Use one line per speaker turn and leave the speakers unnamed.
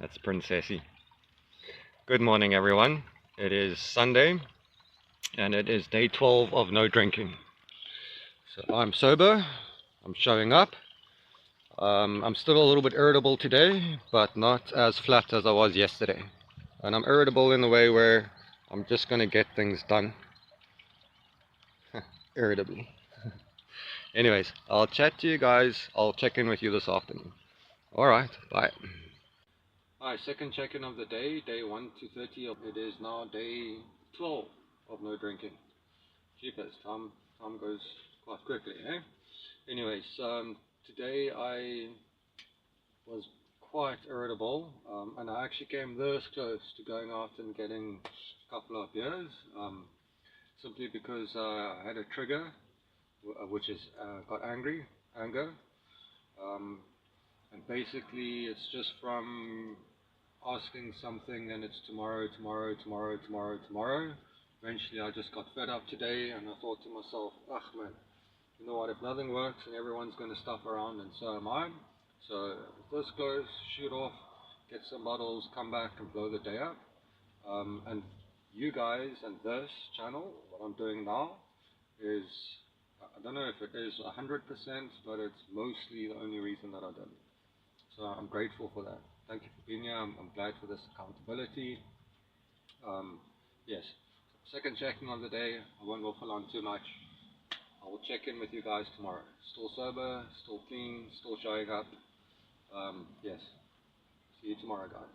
That's Princessy. Good morning, everyone. It is Sunday, and it is day 12 of no drinking. So I'm sober. I'm showing up. I'm still a little bit irritable today, but not as flat as I was yesterday. And I'm irritable in the way where I'm just going to get things done irritably. Anyways, I'll chat to you guys. I'll check in with you this afternoon. Alright, bye. Hi, second check-in of the day 1 to 30. It is now day 12 of no drinking. Jeepers, time goes quite quickly, eh? Anyways, today I was quite irritable, and I actually came this close to going out and getting a couple of beers, simply because I had a trigger, which is got anger, and basically it's just from asking something and it's tomorrow. Eventually I just got fed up today and I thought to myself, ugh man, you know what, if nothing works and everyone's going to stuff around and so am I. So if this goes, shoot off, get some bottles, come back and blow the day up. And you guys and this channel, what I'm doing now is, I don't know if it is 100%, but it's mostly the only reason that I've done it. So I'm grateful for that. Thank you for being here. I'm glad for this accountability. Yes, second checking of the day. I won't waffle on too much. I will check in with you guys tomorrow. Still sober, still clean, still showing up. Yes. See you tomorrow, guys.